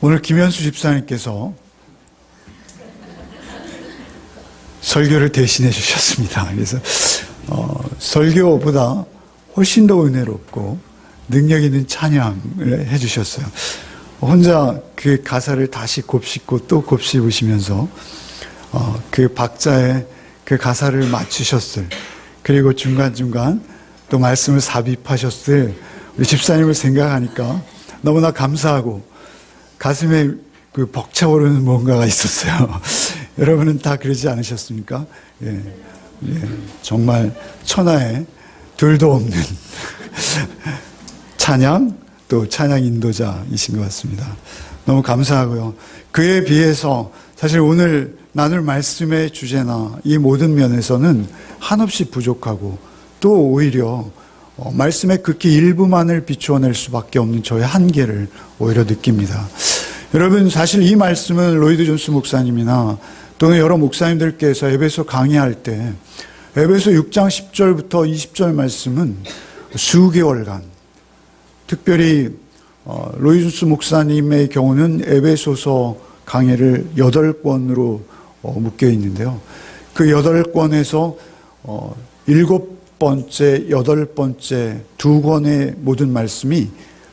오늘 김현수 집사님께서 설교를 대신해 주셨습니다. 그래서 설교보다 훨씬 더 은혜롭고 능력 있는 찬양을 해 주셨어요. 혼자 그 가사를 다시 곱씹고 또 곱씹으시면서 그 박자에 그 가사를 맞추셨을, 그리고 중간중간 또 말씀을 삽입하셨을 우리 집사님을 생각하니까 너무나 감사하고 가슴에 그 벅차오르는 뭔가가 있었어요. 여러분은 다 그러지 않으셨습니까? 예, 정말 천하에 둘도 없는 찬양, 또 찬양 인도자이신 것 같습니다. 너무 감사하고요. 그에 비해서 사실 오늘 나눌 말씀의 주제나 이 모든 면에서는 한없이 부족하고, 또 오히려 말씀의 극히 일부만을 비추어낼 수밖에 없는 저의 한계를 오히려 느낍니다. 여러분, 사실 이 말씀은 로이드 존스 목사님이나 또는 여러 목사님들께서 에베소 강의할 때 에베소 6장 10절부터 20절 말씀은 수개월간, 특별히 로이드 존스 목사님의 경우는 에베소서 강의를 8권으로 묶여 있는데요. 그 8권에서 7번째, 8번째 2권의 모든 말씀이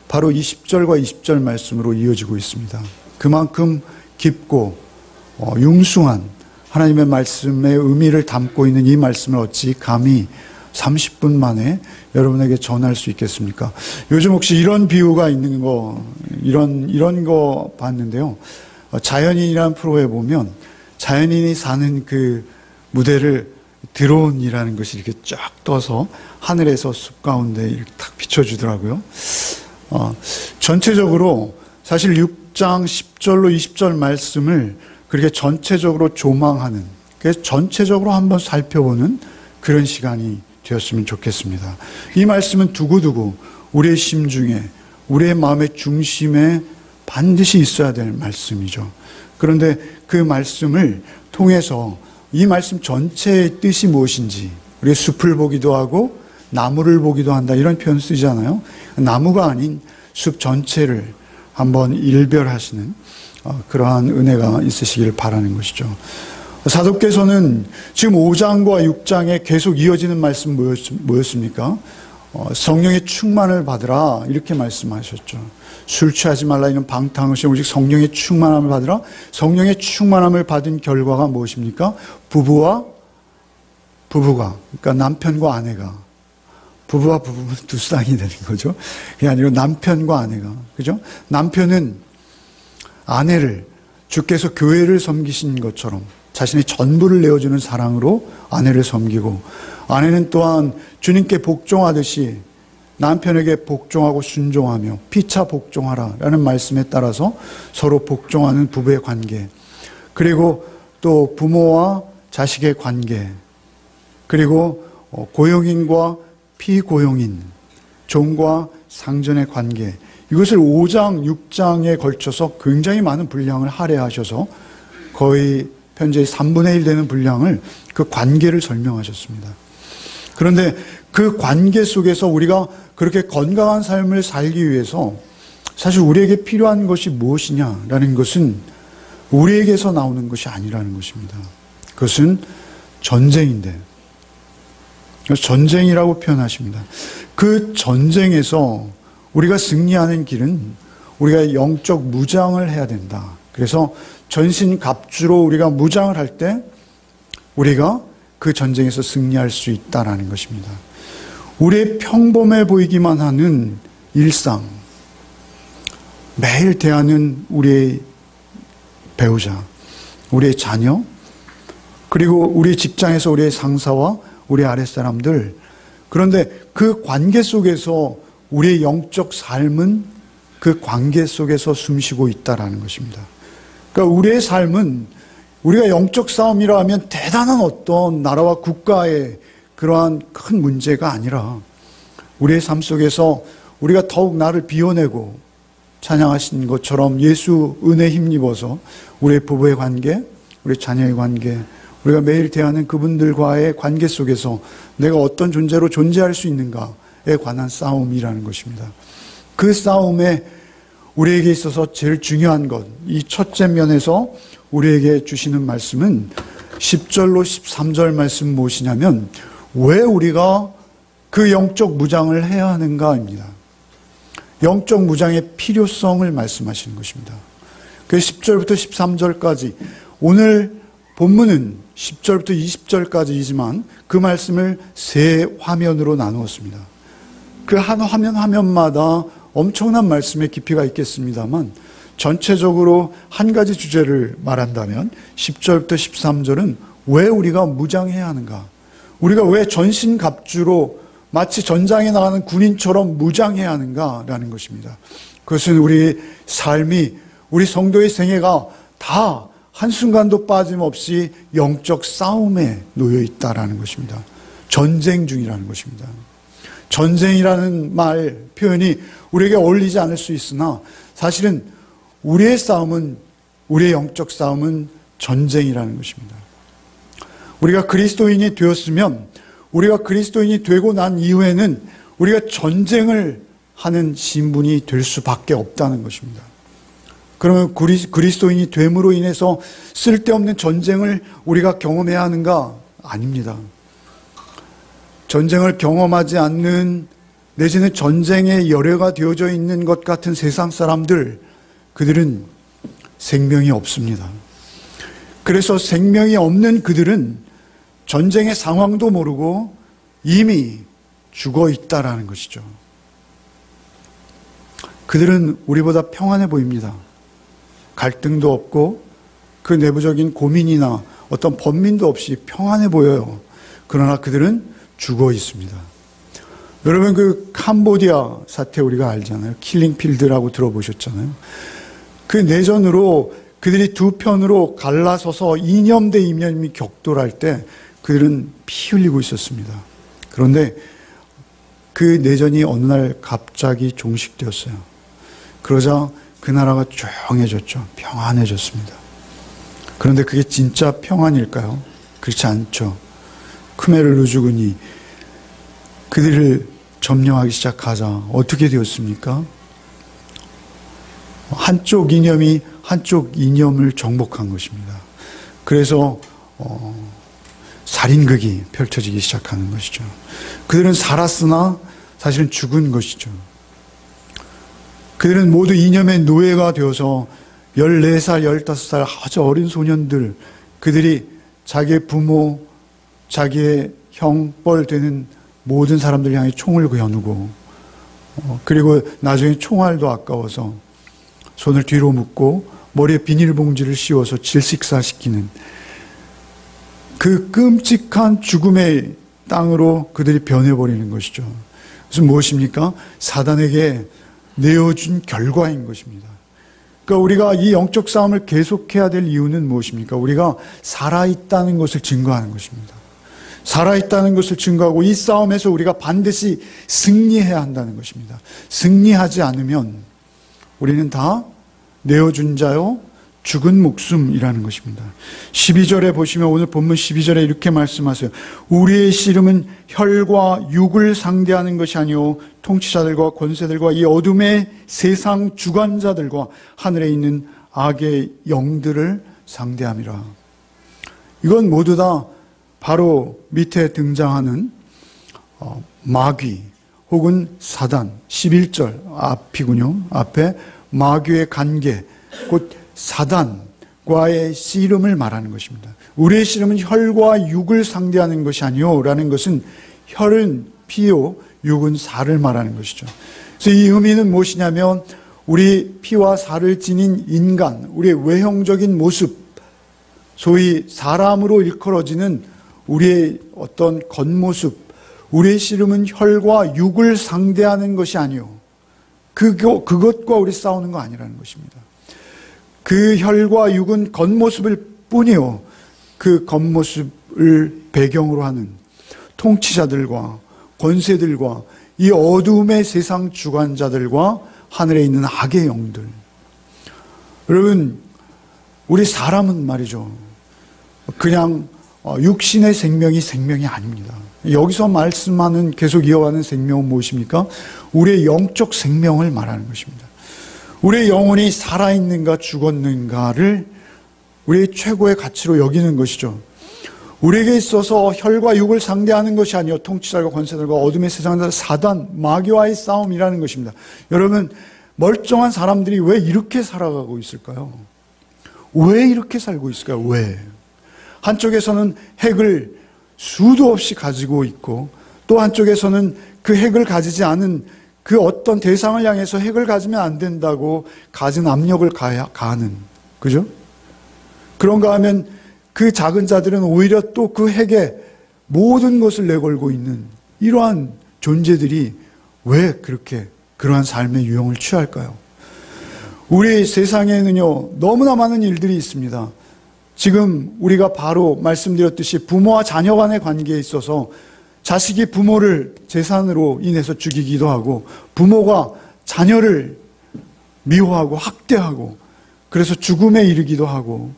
바로 20절과 20절 말씀으로 이어지고 있습니다. 그만큼 깊고 융숭한 하나님의 말씀의 의미를 담고 있는 이 말씀을 어찌 감히 30분 만에 여러분에게 전할 수 있겠습니까? 요즘 혹시 이런 비유가 있는 거, 이런 거 봤는데요. 자연인이라는 프로에 보면 자연인이 사는 그 무대를 드론이라는 것이 이렇게 쫙 떠서 하늘에서 숲 가운데 이렇게 탁 비춰주더라고요. 전체적으로 사실 6장 10절로 20절 말씀을 그렇게 전체적으로 조망하는, 그래서 전체적으로 한번 살펴보는 그런 시간이 되었으면 좋겠습니다. 이 말씀은 두고두고 우리의 심중에, 우리의 마음의 중심에 반드시 있어야 될 말씀이죠. 그런데 그 말씀을 통해서 이 말씀 전체의 뜻이 무엇인지, 우리가 숲을 보기도 하고 나무를 보기도 한다, 이런 표현 쓰잖아요. 나무가 아닌 숲 전체를 한번 일별하시는 그러한 은혜가 있으시길 바라는 것이죠. 사도께서는 지금 5장과 6장에 계속 이어지는 말씀 뭐였습니까? 성령의 충만을 받으라, 이렇게 말씀하셨죠. 술 취하지 말라, 이는 방탕하시 오직 성령의 충만함을 받으라. 성령의 충만함을 받은 결과가 무엇입니까? 부부가, 그러니까 남편과 아내가, 부부와 부부는 두 쌍이 되는 거죠. 그게 아니고 남편과 아내가, 그죠? 남편은 아내를 주께서 교회를 섬기신 것처럼 자신의 전부를 내어주는 사랑으로 아내를 섬기고, 아내는 또한 주님께 복종하듯이 남편에게 복종하고 순종하며 피차 복종하라라는 말씀에 따라서 서로 복종하는 부부의 관계, 그리고 또 부모와 자식의 관계, 그리고 고용인과 피고용인, 종과 상전의 관계, 이것을 5장, 6장에 걸쳐서 굉장히 많은 분량을 할애하셔서 거의 현재 3분의 1 되는 분량을 그 관계를 설명하셨습니다. 그런데 그 관계 속에서 우리가 그렇게 건강한 삶을 살기 위해서 사실 우리에게 필요한 것이 무엇이냐라는 것은 우리에게서 나오는 것이 아니라는 것입니다. 그것은 전쟁인데, 전쟁이라고 표현하십니다. 그 전쟁에서 우리가 승리하는 길은 우리가 영적 무장을 해야 된다. 그래서 전신갑주로 우리가 무장을 할 때 우리가 그 전쟁에서 승리할 수 있다는 것입니다. 우리의 평범해 보이기만 하는 일상, 매일 대하는 우리의 배우자, 우리의 자녀, 그리고 우리 직장에서 우리의 상사와 우리 아랫사람들, 그런데 그 관계 속에서 우리의 영적 삶은 그 관계 속에서 숨쉬고 있다는 것입니다. 그러니까 우리의 삶은 우리가 영적 싸움이라 하면 대단한 어떤 나라와 국가의 그러한 큰 문제가 아니라 우리의 삶 속에서 우리가 더욱 나를 비워내고 찬양하신 것처럼 예수 은혜 힘입어서 우리의 부부의 관계, 우리 자녀의 관계, 우리가 매일 대하는 그분들과의 관계 속에서 내가 어떤 존재로 존재할 수 있는가에 관한 싸움이라는 것입니다. 그 싸움에 우리에게 있어서 제일 중요한 것, 이 첫째 면에서 우리에게 주시는 말씀은 10절로 13절 말씀 무엇이냐면 왜 우리가 그 영적 무장을 해야 하는가입니다. 영적 무장의 필요성을 말씀하시는 것입니다. 그 10절부터 13절까지 오늘 본문은 10절부터 20절까지이지만 그 말씀을 세 화면으로 나누었습니다. 그 한 화면마다 엄청난 말씀의 깊이가 있겠습니다만 전체적으로 한 가지 주제를 말한다면 10절부터 13절은 왜 우리가 무장해야 하는가? 우리가 왜 전신갑주로 마치 전장에 나가는 군인처럼 무장해야 하는가라는 것입니다. 그것은 우리 삶이, 우리 성도의 생애가 다 한순간도 빠짐없이 영적 싸움에 놓여 있다라는 것입니다. 전쟁 중이라는 것입니다. 전쟁이라는 말, 표현이 우리에게 어울리지 않을 수 있으나 사실은 우리의 싸움은, 우리의 영적 싸움은 전쟁이라는 것입니다. 우리가 그리스도인이 되었으면, 우리가 그리스도인이 되고 난 이후에는 우리가 전쟁을 하는 신분이 될 수밖에 없다는 것입니다. 그러면 그리스도인이 됨으로 인해서 쓸데없는 전쟁을 우리가 경험해야 하는가? 아닙니다. 전쟁을 경험하지 않는, 내지는 전쟁의 열애가 되어져 있는 것 같은 세상 사람들, 그들은 생명이 없습니다. 그래서 생명이 없는 그들은 전쟁의 상황도 모르고 이미 죽어 있다라는 것이죠. 그들은 우리보다 평안해 보입니다. 갈등도 없고 그 내부적인 고민이나 어떤 번민도 없이 평안해 보여요. 그러나 그들은 죽어 있습니다. 여러분, 그 캄보디아 사태 우리가 알잖아요. 킬링필드라고 들어보셨잖아요. 그 내전으로 그들이 두 편으로 갈라서서 이념 대 이념이 격돌할 때 그들은 피 흘리고 있었습니다. 그런데 그 내전이 어느 날 갑자기 종식되었어요. 그러자 그 나라가 조용해졌죠. 평안해졌습니다. 그런데 그게 진짜 평안일까요? 그렇지 않죠. 크메르 루주군이 그들을 점령하기 시작하자 어떻게 되었습니까? 한쪽 이념이 한쪽 이념을 정복한 것입니다. 그래서 살인극이 펼쳐지기 시작하는 것이죠. 그들은 살았으나 사실은 죽은 것이죠. 그들은 모두 이념의 노예가 되어서 14살, 15살 아주 어린 소년들, 그들이 자기의 부모, 자기의 형벌 되는 모든 사람들 향해 총을 겨누고, 그리고 나중에 총알도 아까워서 손을 뒤로 묶고 머리에 비닐봉지를 씌워서 질식사시키는 그 끔찍한 죽음의 땅으로 그들이 변해버리는 것이죠. 그래서 무엇입니까? 사단에게 내어준 결과인 것입니다. 그러니까 우리가 이 영적 싸움을 계속해야 될 이유는 무엇입니까? 우리가 살아있다는 것을 증거하는 것입니다. 살아있다는 것을 증거하고 이 싸움에서 우리가 반드시 승리해야 한다는 것입니다. 승리하지 않으면 우리는 다 내어준 자요 죽은 목숨이라는 것입니다. 12절에 보시면 오늘 본문 12절에 이렇게 말씀하세요. 우리의 씨름은 혈과 육을 상대하는 것이 아니요 통치자들과 권세들과 이 어둠의 세상 주관자들과 하늘에 있는 악의 영들을 상대함이라. 이건 모두 다 바로 밑에 등장하는 마귀 혹은 사단 11절 앞이군요. 앞에 마귀의 관계, 곧 사단과의 씨름을 말하는 것입니다. 우리의 씨름은 혈과 육을 상대하는 것이 아니요 라는 것은 혈은 피요 육은 살을 말하는 것이죠. 그래서 이 의미는 무엇이냐면 우리 피와 살을 지닌 인간, 우리의 외형적인 모습, 소위 사람으로 일컬어지는 우리의 어떤 겉모습, 우리의 씨름은 혈과 육을 상대하는 것이 아니요 그것과 우리 싸우는 거 아니라는 것입니다. 그 혈과 육은 겉모습일 뿐이요 그 겉모습을 배경으로 하는 통치자들과 권세들과 이 어두움의 세상 주관자들과 하늘에 있는 악의 영들. 여러분, 우리 사람은 말이죠, 그냥 육신의 생명이 아닙니다. 여기서 말씀하는, 계속 이어가는 생명은 무엇입니까? 우리의 영적 생명을 말하는 것입니다. 우리의 영혼이 살아있는가 죽었는가를 우리의 최고의 가치로 여기는 것이죠. 우리에게 있어서 혈과 육을 상대하는 것이 아니요 통치자들과 권세들과 어둠의 세상자 사단 마귀와의 싸움이라는 것입니다. 여러분, 멀쩡한 사람들이 왜 이렇게 살아가고 있을까요? 왜 이렇게 살고 있을까요? 왜? 한쪽에서는 핵을 수도 없이 가지고 있고 또 한쪽에서는 그 핵을 가지지 않은 그 어떤 대상을 향해서 핵을 가지면 안 된다고 가진 압력을 가하는, 그죠? 그런가 하면 그 작은 자들은 오히려 또 그 핵에 모든 것을 내걸고 있는 이러한 존재들이 왜 그렇게 그러한 삶의 유형을 취할까요? 우리 세상에는요, 너무나 많은 일들이 있습니다. 지금 우리가 바로 말씀드렸듯이 부모와 자녀 간의 관계에 있어서 자식이 부모를 재산으로 인해서 죽이기도 하고 부모가 자녀를 미워하고 학대하고 그래서 죽음에 이르기도 하고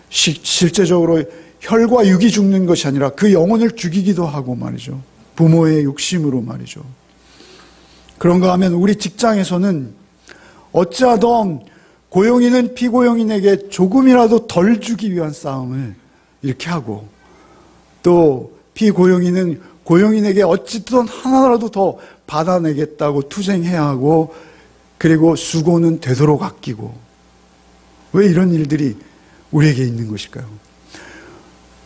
실제적으로 혈과 육이 죽는 것이 아니라 그 영혼을 죽이기도 하고 말이죠. 부모의 욕심으로 말이죠. 그런가 하면 우리 직장에서는 어찌하던 고용인은 피고용인에게 조금이라도 덜 주기 위한 싸움을 이렇게 하고 또 피고용인은 고용인에게 어찌든 하나라도 더 받아내겠다고 투쟁해야 하고 그리고 수고는 되도록 아끼고 왜 이런 일들이 우리에게 있는 것일까요?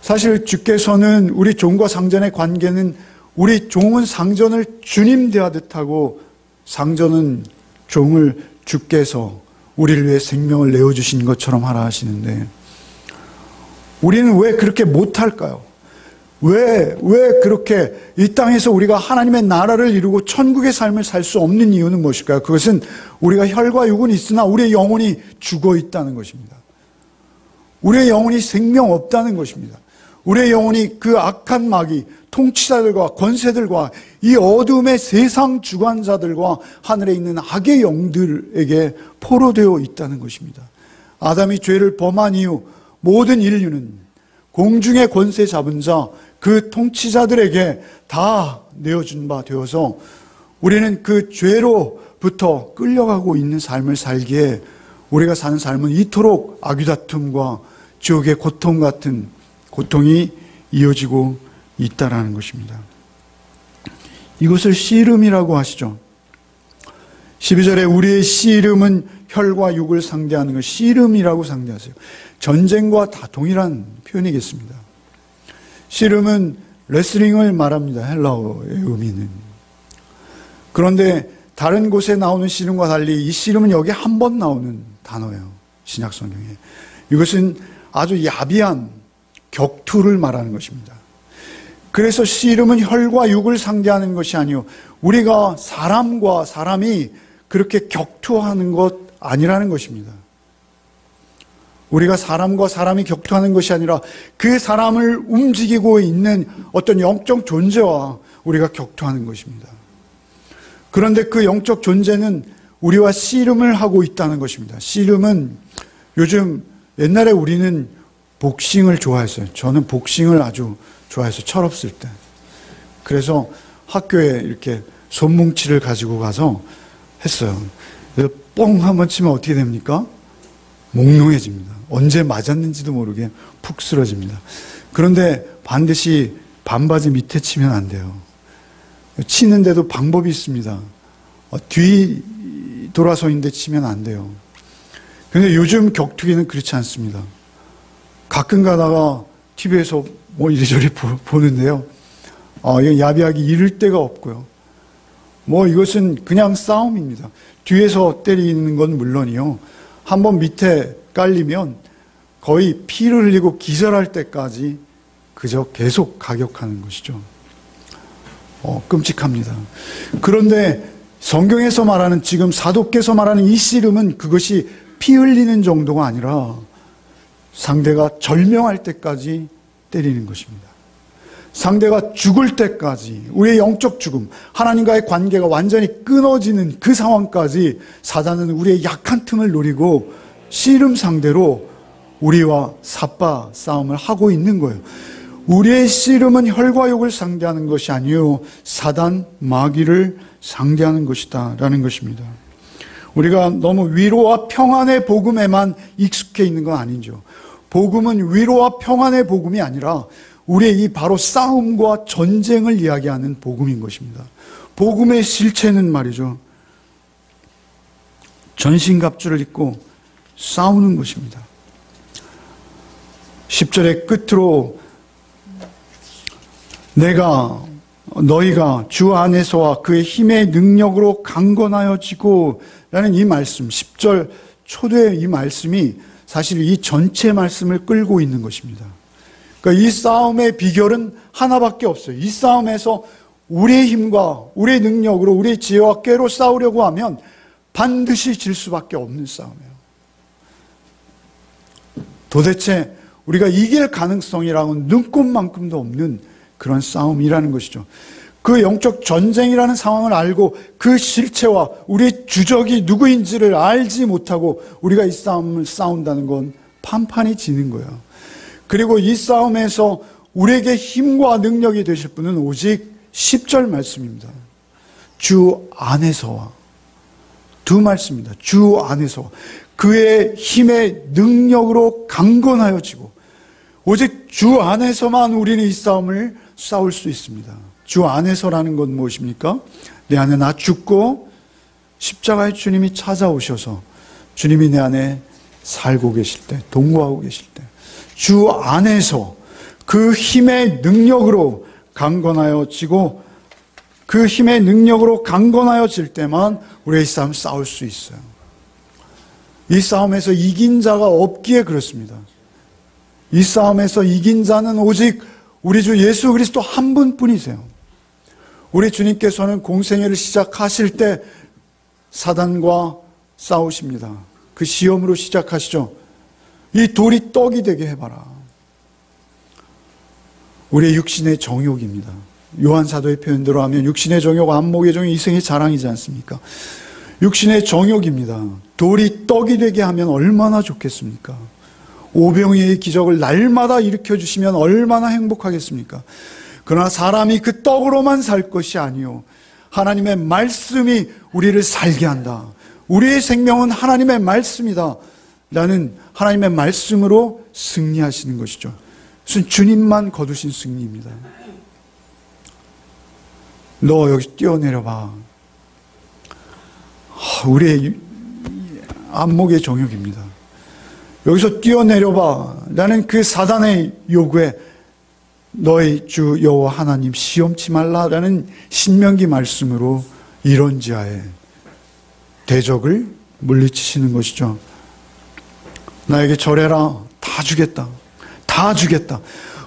사실 주께서는 우리 종과 상전의 관계는 우리 종은 상전을 주님 대하듯 하고 상전은 종을 주께서 우리를 위해 생명을 내어주신 것처럼 하라 하시는데 우리는 왜 그렇게 못할까요? 왜 그렇게 이 땅에서 우리가 하나님의 나라를 이루고 천국의 삶을 살 수 없는 이유는 무엇일까요? 그것은 우리가 혈과 육은 있으나 우리의 영혼이 죽어 있다는 것입니다. 우리의 영혼이 생명 없다는 것입니다. 우리의 영혼이 그 악한 마귀, 통치자들과 권세들과 이 어둠의 세상 주관자들과 하늘에 있는 악의 영들에게 포로되어 있다는 것입니다. 아담이 죄를 범한 이후 모든 인류는 공중의 권세 잡은 자, 그 통치자들에게 다 내어준 바 되어서 우리는 그 죄로부터 끌려가고 있는 삶을 살기에 우리가 사는 삶은 이토록 악유다툼과 지옥의 고통 같은 고통이 이어지고 있다라는 것입니다. 이것을 씨름이라고 하시죠. 12절에 우리의 씨름은 혈과 육을 상대하는 것, 씨름이라고 상대하세요. 전쟁과 다 동일한 표현이겠습니다. 씨름은 레슬링을 말합니다. 헬라어의 의미는. 그런데 다른 곳에 나오는 씨름과 달리 이 씨름은 여기 한 번 나오는 단어예요. 신약 성경에. 이것은 아주 야비한 격투를 말하는 것입니다. 그래서 씨름은 혈과 육을 상대하는 것이 아니요 우리가 사람과 사람이 그렇게 격투하는 것 아니라는 것입니다. 우리가 사람과 사람이 격투하는 것이 아니라 그 사람을 움직이고 있는 어떤 영적 존재와 우리가 격투하는 것입니다. 그런데 그 영적 존재는 우리와 씨름을 하고 있다는 것입니다. 씨름은 요즘 옛날에 우리는 복싱을 좋아했어요. 저는 복싱을 아주 좋아해서 철없을 때. 그래서 학교에 이렇게 손뭉치를 가지고 가서 했어요. 그래서 뻥 한번 치면 어떻게 됩니까? 몽롱해집니다. 언제 맞았는지도 모르게 푹 쓰러집니다. 그런데 반드시 반바지 밑에 치면 안 돼요. 치는데도 방법이 있습니다. 뒤 돌아서 있는데 치면 안 돼요. 그런데 요즘 격투기는 그렇지 않습니다. 가끔 가다가 TV에서 뭐 이리저리 보는데요. 이거 야비하기 이를 데가 없고요. 뭐 이것은 그냥 싸움입니다. 뒤에서 때리는 건 물론이요. 한번 밑에 깔리면 거의 피를 흘리고 기절할 때까지 그저 계속 가격하는 것이죠. 끔찍합니다. 그런데 성경에서 말하는 지금 사도께서 말하는 이 씨름은 그것이 피 흘리는 정도가 아니라 상대가 절명할 때까지 때리는 것입니다. 상대가 죽을 때까지 우리의 영적 죽음, 하나님과의 관계가 완전히 끊어지는 그 상황까지 사단은 우리의 약한 틈을 노리고 씨름 상대로 우리와 삿바 싸움을 하고 있는 거예요. 우리의 씨름은 혈과 육을 상대하는 것이 아니요 사단, 마귀를 상대하는 것이다 라는 것입니다. 우리가 너무 위로와 평안의 복음에만 익숙해 있는 건 아니죠. 복음은 위로와 평안의 복음이 아니라 우리의 이 바로 싸움과 전쟁을 이야기하는 복음인 것입니다. 복음의 실체는 말이죠, 전신갑주를 입고 싸우는 것입니다. 10절의 끝으로 너희가 주 안에서와 그의 힘의 능력으로 강건하여지고 라는 이 말씀, 10절 초대의 이 말씀이 사실 이 전체 말씀을 끌고 있는 것입니다. 그러니까 이 싸움의 비결은 하나밖에 없어요. 이 싸움에서 우리의 힘과 우리의 능력으로 우리의 지혜와 꾀로 싸우려고 하면 반드시 질 수밖에 없는 싸움이에요. 도대체 우리가 이길 가능성이라고는 눈꼽만큼도 없는 그런 싸움이라는 것이죠. 그 영적 전쟁이라는 상황을 알고 그 실체와 우리의 주적이 누구인지를 알지 못하고 우리가 이 싸움을 싸운다는 건 판판이 지는 거예요. 그리고 이 싸움에서 우리에게 힘과 능력이 되실 분은 오직 10절 말씀입니다. 주 안에서와, 두 말씀입니다. 주 안에서 그의 힘의 능력으로 강건하여지고, 오직 주 안에서만 우리는 이 싸움을 싸울 수 있습니다. 주 안에서라는 건 무엇입니까? 내 안에 나 죽고 십자가의 주님이 찾아오셔서 주님이 내 안에 살고 계실 때, 동거하고 계실 때, 주 안에서 그 힘의 능력으로 강건하여지고, 그 힘의 능력으로 강건하여질 때만 우리의 이 싸움 싸울 수 있어요. 이 싸움에서 이긴 자가 없기에 그렇습니다. 이 싸움에서 이긴 자는 오직 우리 주 예수 그리스도 한 분뿐이세요. 우리 주님께서는 공생애를 시작하실 때 사단과 싸우십니다. 그 시험으로 시작하시죠. 이 돌이 떡이 되게 해봐라. 우리의 육신의 정욕입니다. 요한사도의 표현대로 하면 육신의 정욕, 안목의 정욕, 이생의 자랑이지 않습니까? 육신의 정욕입니다. 돌이 떡이 되게 하면 얼마나 좋겠습니까? 오병이의 기적을 날마다 일으켜주시면 얼마나 행복하겠습니까? 그러나 사람이 그 떡으로만 살 것이 아니요, 하나님의 말씀이 우리를 살게 한다. 우리의 생명은 하나님의 말씀이다 라는 하나님의 말씀으로 승리하시는 것이죠. 무슨 주님만 거두신 승리입니다. 너 여기 뛰어내려봐. 우리의 안목의 정욕입니다. 여기서 뛰어내려봐 라는 그 사단의 요구에 너희 주 여호와 하나님 시험치 말라라는 신명기 말씀으로 이론지하에 대적을 물리치시는 것이죠. 나에게 절해라. 다 주겠다. 다 주겠다.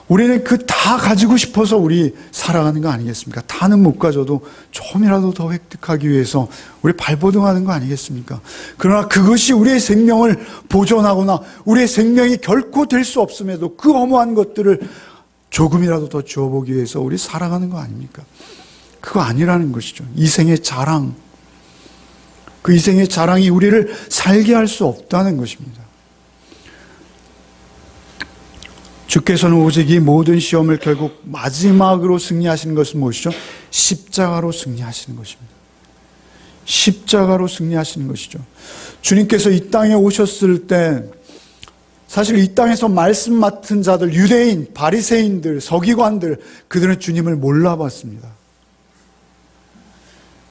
우리는 그 다 가지고 싶어서 우리 살아가는 거 아니겠습니까? 다는 못 가져도 조금이라도 더 획득하기 위해서 우리 발버둥하는 거 아니겠습니까? 그러나 그것이 우리의 생명을 보존하거나 우리의 생명이 결코 될 수 없음에도 그 허무한 것들을 조금이라도 더 주어보기 위해서 우리 살아가는 거 아닙니까? 그거 아니라는 것이죠. 이생의 자랑. 그 이생의 자랑이 우리를 살게 할 수 없다는 것입니다. 주께서는 오직 이 모든 시험을 결국 마지막으로 승리하시는 것은 무엇이죠? 십자가로 승리하시는 것입니다. 십자가로 승리하시는 것이죠. 주님께서 이 땅에 오셨을 때 사실 이 땅에서 말씀 맡은 자들, 유대인, 바리새인들, 서기관들, 그들은 주님을 몰라봤습니다.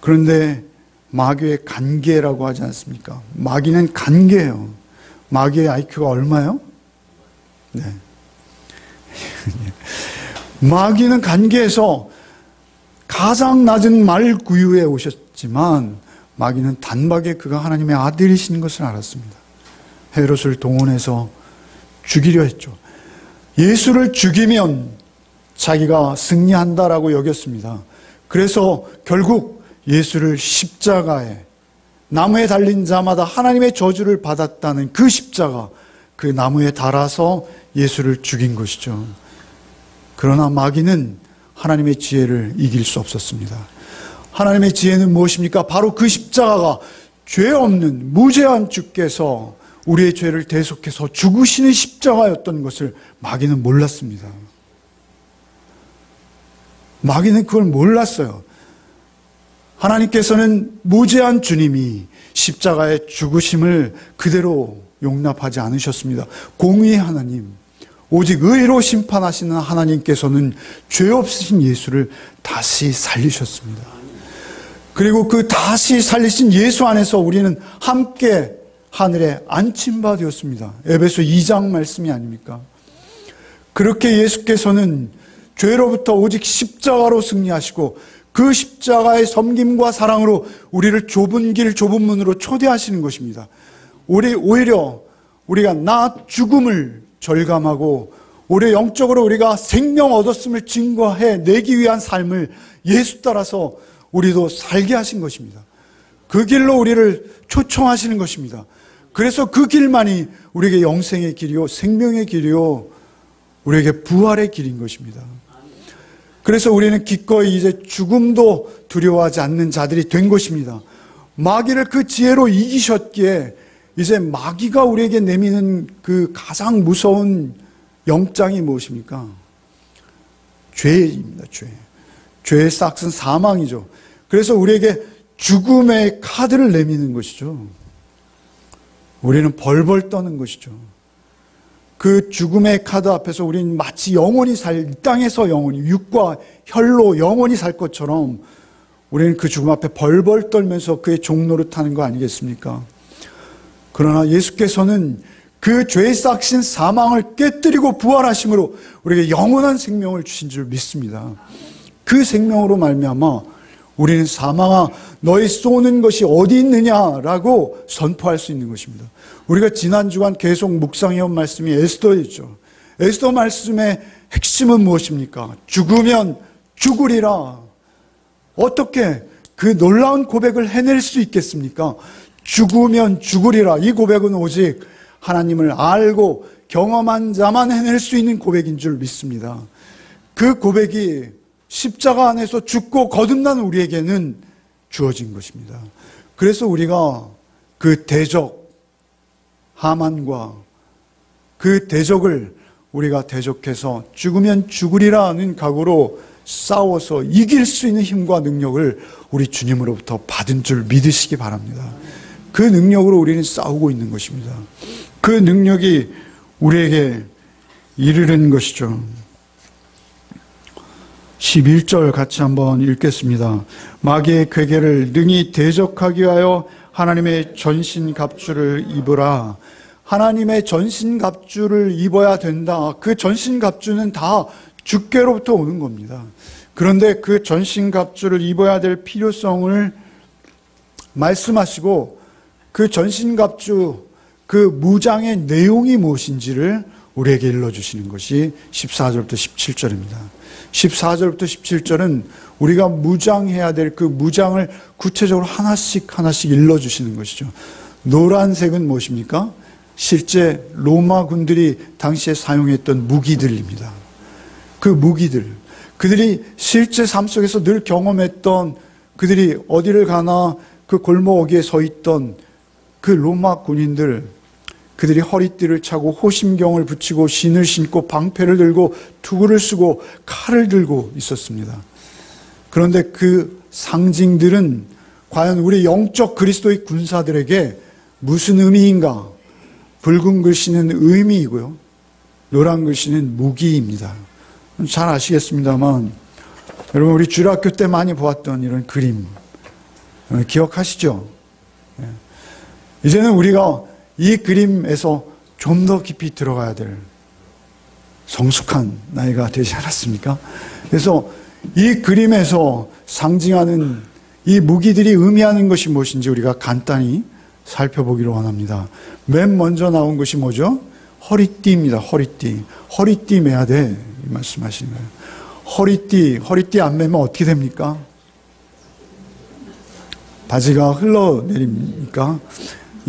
그런데 마귀의 간계라고 하지 않습니까? 마귀는 간계예요. 마귀의 IQ가 얼마요? 네. 마귀는 간계에서 가장 낮은 말 구유에 오셨지만 마귀는 단박에 그가 하나님의 아들이신 것을 알았습니다. 헤롯을 동원해서 죽이려 했죠. 예수를 죽이면 자기가 승리한다라고 여겼습니다. 그래서 결국 예수를 십자가에, 나무에 달린 자마다 하나님의 저주를 받았다는 그 십자가, 그 나무에 달아서 예수를 죽인 것이죠. 그러나 마귀는 하나님의 지혜를 이길 수 없었습니다. 하나님의 지혜는 무엇입니까? 바로 그 십자가가 죄 없는 무죄한 주께서 우리의 죄를 대속해서 죽으시는 십자가였던 것을 마귀는 몰랐습니다. 마귀는 그걸 몰랐어요. 하나님께서는 무죄한 주님이 십자가의 죽으심을 그대로 용납하지 않으셨습니다. 공의의 하나님, 오직 의로 심판하시는 하나님께서는 죄 없으신 예수를 다시 살리셨습니다. 그리고 그 다시 살리신 예수 안에서 우리는 함께 하늘에 안침바 되었습니다. 에베소 2장 말씀이 아닙니까? 그렇게 예수께서는 죄로부터 오직 십자가로 승리하시고 그 십자가의 섬김과 사랑으로 우리를 좁은 길, 좁은 문으로 초대하시는 것입니다. 오히려 우리가 나 죽음을 절감하고 오히려 영적으로 우리가 생명 얻었음을 증거해 내기 위한 삶을 예수 따라서 우리도 살게 하신 것입니다. 그 길로 우리를 초청하시는 것입니다. 그래서 그 길만이 우리에게 영생의 길이요, 생명의 길이요, 우리에게 부활의 길인 것입니다. 그래서 우리는 기꺼이 이제 죽음도 두려워하지 않는 자들이 된 것입니다. 마귀를 그 지혜로 이기셨기에 이제 마귀가 우리에게 내미는 그 가장 무서운 영장이 무엇입니까? 죄입니다. 죄의 싹은 사망이죠. 그래서 우리에게 죽음의 카드를 내미는 것이죠. 우리는 벌벌 떠는 것이죠. 그 죽음의 카드 앞에서 우리는 마치 영원히 이 땅에서 영원히, 육과 혈로 영원히 살 것처럼 우리는 그 죽음 앞에 벌벌 떨면서 그의 종노릇하는 거 아니겠습니까? 그러나 예수께서는 그 죄의 싹신 사망을 깨뜨리고 부활하심으로 우리에게 영원한 생명을 주신 줄 믿습니다. 그 생명으로 말미암아 우리는 사망아 너희 쏘는 것이 어디 있느냐라고 선포할 수 있는 것입니다. 우리가 지난 주간 계속 묵상해온 말씀이 에스더이죠. 에스더 말씀의 핵심은 무엇입니까? 죽으면 죽으리라. 어떻게 그 놀라운 고백을 해낼 수 있겠습니까? 죽으면 죽으리라. 이 고백은 오직 하나님을 알고 경험한 자만 해낼 수 있는 고백인 줄 믿습니다. 그 고백이 십자가 안에서 죽고 거듭난 우리에게는 주어진 것입니다. 그래서 우리가 그 대적 하만과 그 대적을 우리가 대적해서 죽으면 죽으리라는 각오로 싸워서 이길 수 있는 힘과 능력을 우리 주님으로부터 받은 줄 믿으시기 바랍니다. 그 능력으로 우리는 싸우고 있는 것입니다. 그 능력이 우리에게 이르는 것이죠. 11절 같이 한번 읽겠습니다. 마귀의 궤계를 능히 대적하기 위하여 하나님의 전신갑주를 입으라. 하나님의 전신갑주를 입어야 된다. 그 전신갑주는 다 주께로부터 오는 겁니다. 그런데 그 전신갑주를 입어야 될 필요성을 말씀하시고 그 전신갑주, 그 무장의 내용이 무엇인지를 우리에게 일러주시는 것이 14절부터 17절입니다. 14절부터 17절은 우리가 무장해야 될 그 무장을 구체적으로 하나씩 일러주시는 것이죠. 노란색은 무엇입니까? 실제 로마 군들이 당시에 사용했던 무기들입니다. 그 무기들, 그들이 실제 삶 속에서 늘 경험했던, 그들이 어디를 가나 그 골목 어귀에 서 있던 그 로마 군인들, 그들이 허리띠를 차고 호심경을 붙이고 신을 신고 방패를 들고 투구를 쓰고 칼을 들고 있었습니다. 그런데 그 상징들은 과연 우리 영적 그리스도의 군사들에게 무슨 의미인가? 붉은 글씨는 의미이고요, 노란 글씨는 무기입니다. 잘 아시겠습니다만 여러분, 우리 주일학교 때 많이 보았던 이런 그림 기억하시죠? 이제는 우리가 이 그림에서 좀 더 깊이 들어가야 될 성숙한 나이가 되지 않았습니까? 그래서 이 그림에서 상징하는 이 무기들이 의미하는 것이 무엇인지 우리가 간단히 살펴보기를 원합니다. 맨 먼저 나온 것이 뭐죠? 허리띠입니다. 허리띠. 허리띠 매야 돼. 이 말씀하시는 거예요. 허리띠 안 매면 어떻게 됩니까? 바지가 흘러내립니까?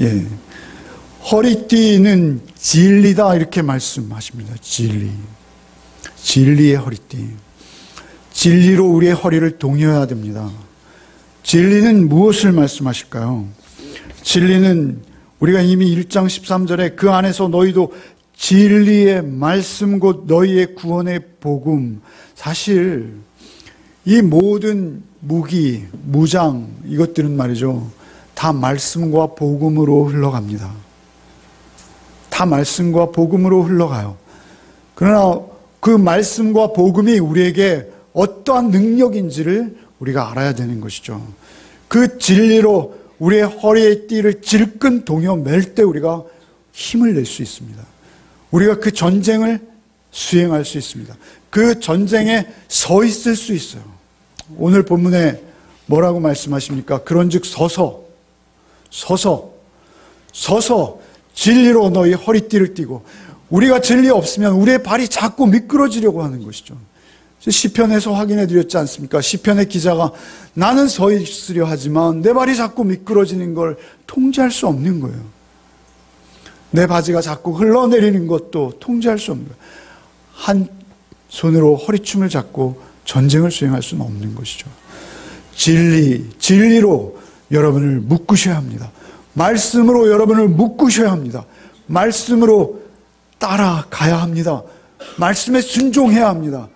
예. 허리띠는 진리다, 이렇게 말씀하십니다. 진리의 허리띠. 진리로 우리의 허리를 동여야 됩니다. 진리는 무엇을 말씀하실까요? 진리는 우리가 이미 1장 13절에 그 안에서 너희도 진리의 말씀 곧 너희의 구원의 복음. 사실 이 모든 무기, 무장 이것들은 말이죠. 다 말씀과 복음으로 흘러갑니다. 다 말씀과 복음으로 흘러가요. 그러나 그 말씀과 복음이 우리에게 어떠한 능력인지를 우리가 알아야 되는 것이죠. 그 진리로 우리의 허리의 띠를 질끈 동여 맬 때 우리가 힘을 낼 수 있습니다. 우리가 그 전쟁을 수행할 수 있습니다. 그 전쟁에 서 있을 수 있어요. 오늘 본문에 뭐라고 말씀하십니까? 그런즉 서서 진리로 너희 허리띠를 띠고. 우리가 진리 없으면 우리의 발이 자꾸 미끄러지려고 하는 것이죠. 시편에서 확인해 드렸지 않습니까? 시편의 기자가 나는 서 있으려 하지만 내 발이 자꾸 미끄러지는 걸 통제할 수 없는 거예요. 내 바지가 자꾸 흘러내리는 것도 통제할 수 없는 거예요. 한 손으로 허리춤을 잡고 전쟁을 수행할 수는 없는 것이죠. 진리로 여러분을 묶으셔야 합니다. 말씀으로 여러분을 묶으셔야 합니다. 말씀으로 따라가야 합니다. 말씀에 순종해야 합니다.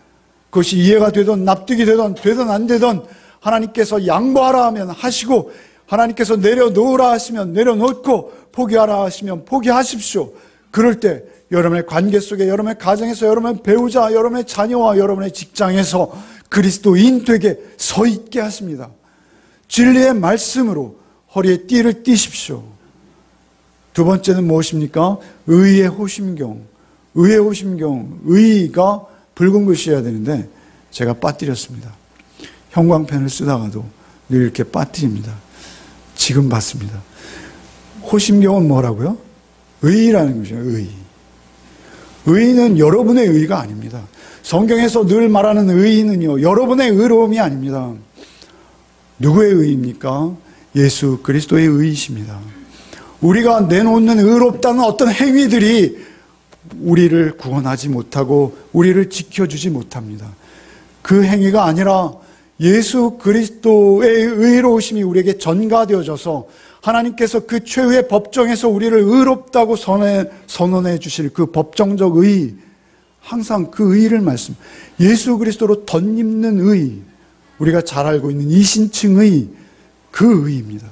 그것이 이해가 되든 납득이 되든 안 되든 하나님께서 양보하라 하면 하시고, 하나님께서 내려놓으라 하시면 내려놓고, 포기하라 하시면 포기하십시오. 그럴 때 여러분의 관계 속에, 여러분의 가정에서, 여러분의 배우자, 여러분의 자녀와 여러분의 직장에서 그리스도인 되게 서 있게 하십니다. 진리의 말씀으로 허리에 띠를 띠십시오. 두 번째는 무엇입니까? 의의 호심경. 의가 붉은 글씨여야 되는데 제가 빠뜨렸습니다. 형광펜을 쓰다가도 늘 이렇게 빠뜨립니다. 지금 봤습니다. 호심경은 뭐라고요? 의라는 것이에요. 의는 여러분의 의가 아닙니다. 성경에서 늘 말하는 의는요, 여러분의 의로움이 아닙니다. 누구의 의입니까? 예수 그리스도의 의이십니다. 우리가 내놓는 의롭다는 어떤 행위들이 우리를 구원하지 못하고 우리를 지켜주지 못합니다. 그 행위가 아니라 예수 그리스도의 의로우심이 우리에게 전가되어져서 하나님께서 그 최후의 법정에서 우리를 의롭다고 선언해 주실 그 법정적 의, 항상 그 의를 말씀, 예수 그리스도로 덧입는 의, 우리가 잘 알고 있는 이신층의 그 의입니다.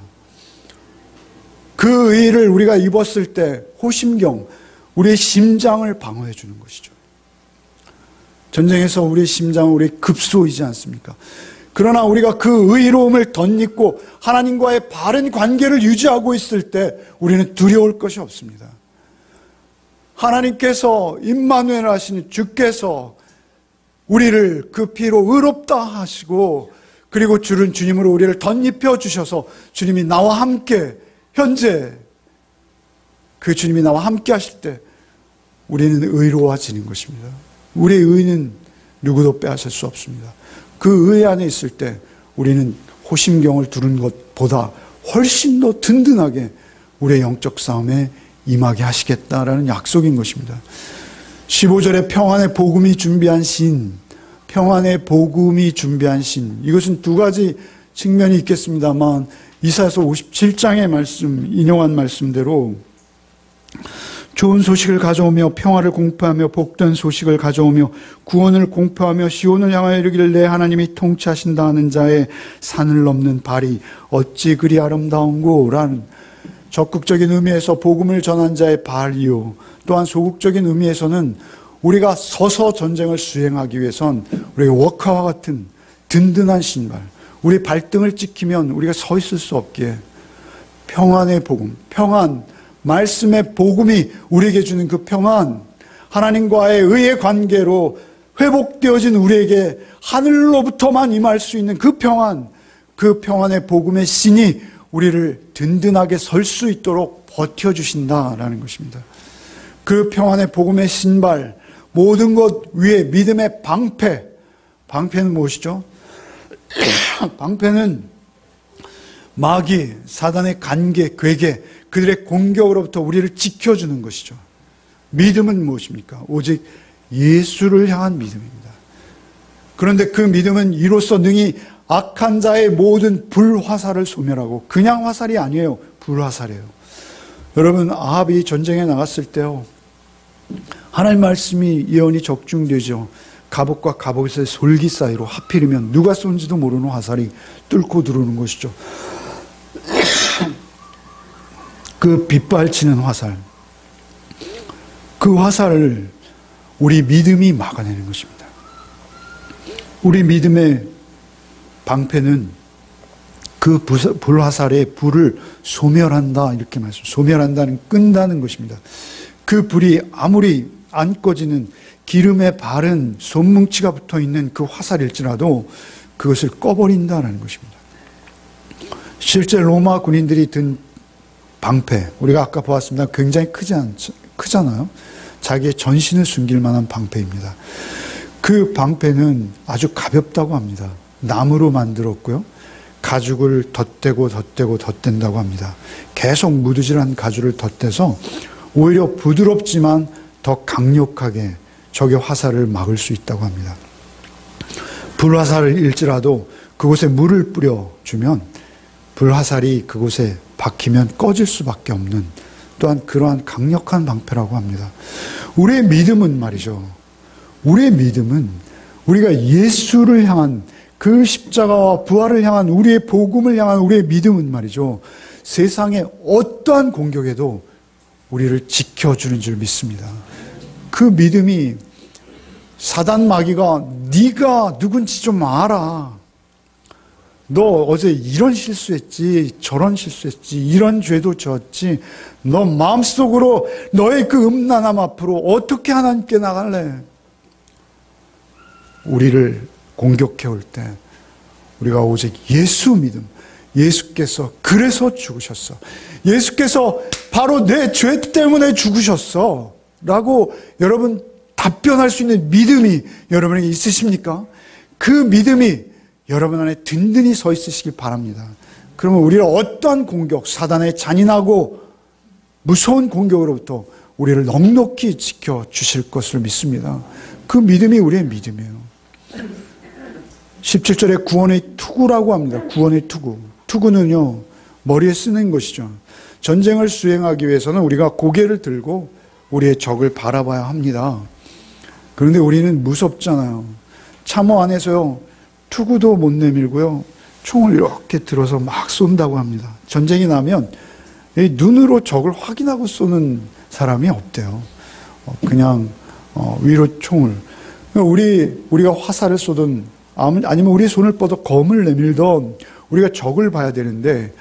그 의를 우리가 입었을 때 호심경, 우리의 심장을 방어해 주는 것이죠. 전쟁에서 우리의 심장은 우리의 급소이지 않습니까? 그러나 우리가 그 의로움을 덧입고 하나님과의 바른 관계를 유지하고 있을 때 우리는 두려울 것이 없습니다. 하나님께서 임마누엘 하시는 주께서 우리를 그 피로 의롭다 하시고, 그리고 주님으로 우리를 덧입혀 주셔서 주님이 나와 함께, 현재 그 주님이 나와 함께 하실 때 우리는 의로워지는 것입니다. 우리의 의는 누구도 빼앗을 수 없습니다. 그 의 안에 있을 때 우리는 호심경을 두른 것보다 훨씬 더 든든하게 우리의 영적 싸움에 임하게 하시겠다라는 약속인 것입니다. 15절에 평안의 복음이 준비한 신, 이것은 두 가지 측면이 있겠습니다만 이사야서 57장의 말씀, 인용한 말씀대로 좋은 소식을 가져오며 평화를 공포하며 복된 소식을 가져오며 구원을 공포하며 시온을 향하여 이르기를 내 하나님이 통치하신다 하는 자의 산을 넘는 발이 어찌 그리 아름다운고 라는 적극적인 의미에서 복음을 전한 자의 발이요, 또한 소극적인 의미에서는 우리가 서서 전쟁을 수행하기 위해선 우리의 워커와 같은 든든한 신발, 우리 발등을 찍히면 우리가 서 있을 수 없기에 평안의 복음, 말씀의 복음이 우리에게 주는 그 평안, 하나님과의 의의 관계로 회복되어진 우리에게 하늘로부터만 임할 수 있는 그 평안의 복음의 신이 우리를 든든하게 설 수 있도록 버텨주신다라는 것입니다. 그 평안의 복음의 신발, 모든 것 위에 믿음의 방패는 무엇이죠? 방패는 마귀, 사단의 괴계, 그들의 공격으로부터 우리를 지켜주는 것이죠. 믿음은 무엇입니까? 오직 예수를 향한 믿음입니다. 그런데 그 믿음은 이로써 능히 악한 자의 모든 불화살을 소멸하고, 그냥 화살이 아니에요. 불화살이에요. 여러분, 아합이 전쟁에 나갔을 때요, 하나님 말씀이 예언이 적중되죠. 갑옷과 갑옷의 솔기 사이로 하필이면 누가 쏜지도 모르는 화살이 뚫고 들어오는 것이죠. 그 빗발치는 화살, 그 화살을 우리 믿음이 막아내는 것입니다. 우리 믿음의 방패는 그 불화살의 불을 소멸한다, 이렇게 말씀. 소멸한다는 끈다는 것입니다. 그 불이 아무리 안 꺼지는 기름에 바른 솜뭉치가 붙어 있는 그 화살일지라도 그것을 꺼버린다는 것입니다. 실제 로마 군인들이 든 방패, 우리가 아까 보았습니다. 굉장히 크잖아요. 자기의 전신을 숨길 만한 방패입니다. 그 방패는 아주 가볍다고 합니다. 나무로 만들었고요. 가죽을 덧댄다고 합니다. 계속 무드질한 가죽을 덧대서 오히려 부드럽지만 더 강력하게 적의 화살을 막을 수 있다고 합니다. 불화살일지라도 그곳에 물을 뿌려주면 불화살이 그곳에 박히면 꺼질 수밖에 없는 또한 그러한 강력한 방패라고 합니다. 우리의 믿음은 말이죠. 우리의 믿음은 우리가 예수를 향한 그 십자가와 부활을 향한 우리의 복음을 향한 우리의 믿음은 말이죠. 세상의 어떠한 공격에도 우리를 지켜주는 줄 믿습니다. 그 믿음이 사단 마귀가 네가 누군지 좀 알아. 너 어제 이런 실수했지, 저런 실수했지, 이런 죄도 졌지. 너 마음속으로 너의 그 음란함 앞으로 어떻게 하나님께 나갈래? 우리를 공격해 올 때 우리가 오직 예수 믿음, 예수께서 그래서 죽으셨어. 예수께서 바로 내 죄 때문에 죽으셨어. 라고 여러분 답변할 수 있는 믿음이 여러분에게 있으십니까? 그 믿음이 여러분 안에 든든히 서 있으시길 바랍니다. 그러면 우리를 어떠한 공격, 사단의 잔인하고 무서운 공격으로부터 우리를 넉넉히 지켜주실 것을 믿습니다. 그 믿음이 우리의 믿음이에요. 17절에 구원의 투구라고 합니다. 구원의 투구. 투구는요, 머리에 쓰는 것이죠. 전쟁을 수행하기 위해서는 우리가 고개를 들고 우리의 적을 바라봐야 합니다. 그런데 우리는 무섭잖아요. 참호 안에서요, 투구도 못 내밀고요, 총을 이렇게 들어서 막 쏜다고 합니다. 전쟁이 나면 눈으로 적을 확인하고 쏘는 사람이 없대요. 그냥 위로 총을. 우리가 화살을 쏘든 아니면 우리 손을 뻗어 검을 내밀던 우리가 적을 봐야 되는데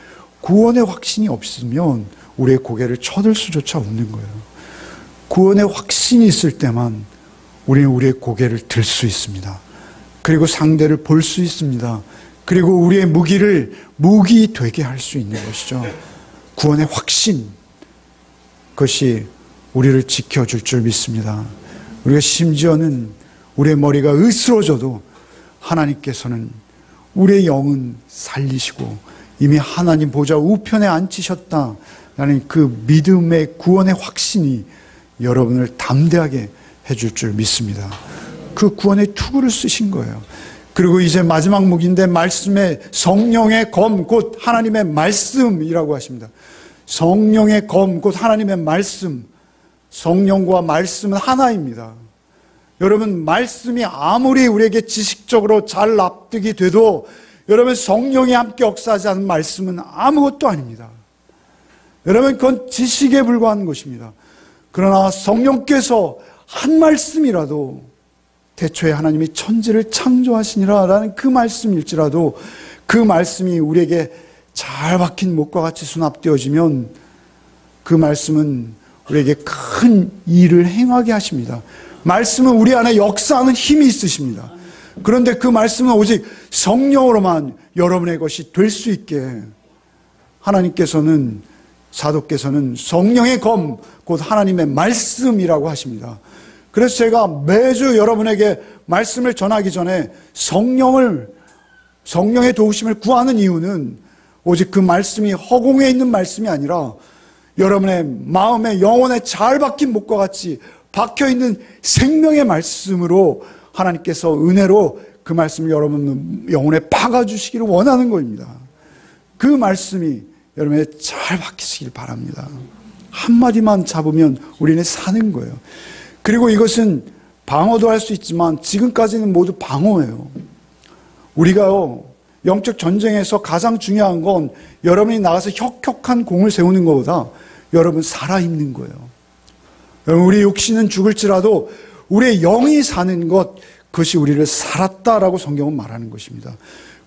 구원의 확신이 없으면 우리의 고개를 쳐들 수조차 없는 거예요. 구원의 확신이 있을 때만 우리는 우리의 고개를 들 수 있습니다. 그리고 상대를 볼 수 있습니다. 그리고 우리의 무기를 무기 되게 할 수 있는 것이죠. 구원의 확신, 그것이 우리를 지켜줄 줄 믿습니다. 우리가 심지어는 우리의 머리가 으스러져도 하나님께서는 우리의 영은 살리시고 이미 하나님 보좌 우편에 앉히셨다라는 그 믿음의 구원의 확신이 여러분을 담대하게 해줄 줄 믿습니다. 그 구원의 투구를 쓰신 거예요. 그리고 이제 마지막 무기인데 말씀의 성령의 검, 곧 하나님의 말씀이라고 하십니다. 성령의 검, 곧 하나님의 말씀. 성령과 말씀은 하나입니다. 여러분, 말씀이 아무리 우리에게 지식적으로 잘 납득이 돼도 여러분, 성령이 함께 역사하지 않은 말씀은 아무것도 아닙니다. 여러분, 그건 지식에 불과한 것입니다. 그러나 성령께서 한 말씀이라도, 태초에 하나님이 천지를 창조하시니라라는 그 말씀일지라도 그 말씀이 우리에게 잘 박힌 못과 같이 수납되어지면 그 말씀은 우리에게 큰 일을 행하게 하십니다. 말씀은 우리 안에 역사하는 힘이 있으십니다. 그런데 그 말씀은 오직 성령으로만 여러분의 것이 될 수 있게 하나님께서는, 사도께서는 성령의 검, 곧 하나님의 말씀이라고 하십니다. 그래서 제가 매주 여러분에게 말씀을 전하기 전에 성령의 도우심을 구하는 이유는 오직 그 말씀이 허공에 있는 말씀이 아니라 여러분의 마음에, 영혼에 잘 박힌 못과 같이 박혀있는 생명의 말씀으로 하나님께서 은혜로 그 말씀을 여러분 영혼에 박아주시기를 원하는 겁니다. 그 말씀이 여러분에 잘 박히시길 바랍니다. 한마디만 잡으면 우리는 사는 거예요. 그리고 이것은 방어도 할 수 있지만 지금까지는 모두 방어예요. 우리가요, 영적 전쟁에서 가장 중요한 건 여러분이 나가서 혁혁한 공을 세우는 것보다 여러분 살아있는 거예요. 여러분, 우리 육신은 죽을지라도 우리의 영이 사는 것, 그것이 우리를 살았다라고 성경은 말하는 것입니다.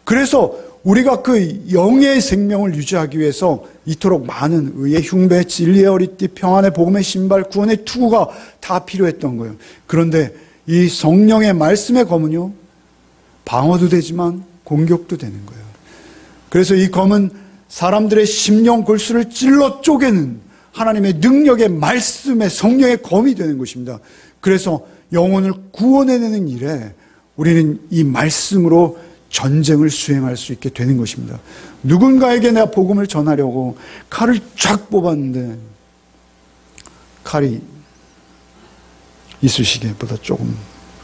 그래서 우리가 그 영의 생명을 유지하기 위해서 이토록 많은 의의 흉배, 진리의 허리띠, 평안의 복음의 신발, 구원의 투구가 다 필요했던 거예요. 그런데 이 성령의 말씀의 검은요, 방어도 되지만 공격도 되는 거예요. 그래서 이 검은 사람들의 심령 골수를 찔러 쪼개는 하나님의 능력의 말씀의 성령의 검이 되는 것입니다. 그래서 영혼을 구원해내는 일에 우리는 이 말씀으로 전쟁을 수행할 수 있게 되는 것입니다. 누군가에게 내가 복음을 전하려고 칼을 쫙 뽑았는데 칼이 이쑤시개보다 조금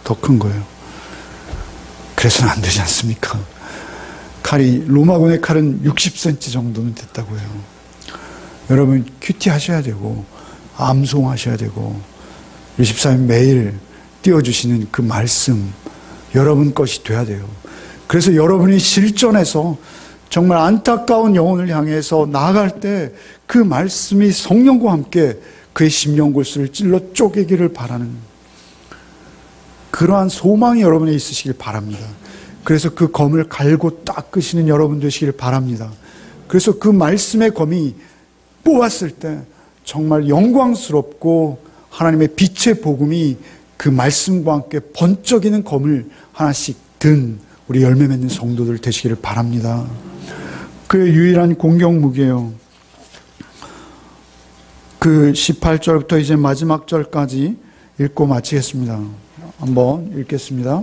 더 큰 거예요. 그래서는 안 되지 않습니까? 칼이, 로마군의 칼은 60cm 정도는 됐다고 해요. 여러분, 큐티 하셔야 되고 암송하셔야 되고 24일 매일 띄워주시는 그 말씀 여러분 것이 돼야 돼요. 그래서 여러분이 실전에서 정말 안타까운 영혼을 향해서 나아갈 때 그 말씀이 성령과 함께 그의 심령골수를 찔러 쪼개기를 바라는 그러한 소망이 여러분에 있으시길 바랍니다. 그래서 그 검을 갈고 닦으시는 여러분 되시길 바랍니다. 그래서 그 말씀의 검이 뽑았을 때 정말 영광스럽고 하나님의 빛의 복음이 그 말씀과 함께 번쩍이는 검을 하나씩 든 우리 열매 맺는 성도들 되시기를 바랍니다. 그의 유일한 공격 무기예요. 그 18절부터 이제 마지막 절까지 읽고 마치겠습니다. 한번 읽겠습니다.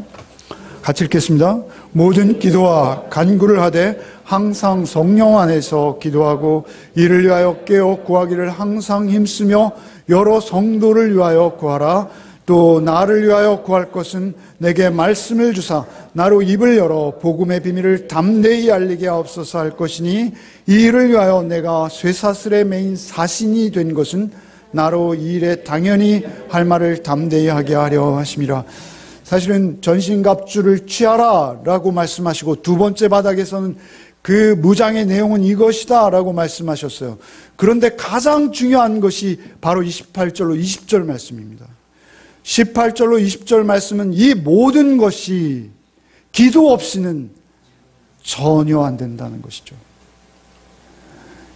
같이 읽겠습니다. 모든 기도와 간구를 하되 항상 성령 안에서 기도하고 이를 위하여 깨어 구하기를 항상 힘쓰며 여러 성도를 위하여 구하라. 또 나를 위하여 구할 것은 내게 말씀을 주사 나로 입을 열어 복음의 비밀을 담대히 알리게 하옵소서 할 것이니 이 일을 위하여 내가 쇠사슬에 매인 사신이 된 것은 나로 이 일에 당연히 할 말을 담대히 하게 하려 하심이라. 사실은 전신갑주를 취하라 라고 말씀하시고 두 번째 바닥에서는 그 무장의 내용은 이것이다 라고 말씀하셨어요. 그런데 가장 중요한 것이 바로 28절로 20절 말씀입니다. 18절로 20절 말씀은 이 모든 것이 기도 없이는 전혀 안 된다는 것이죠.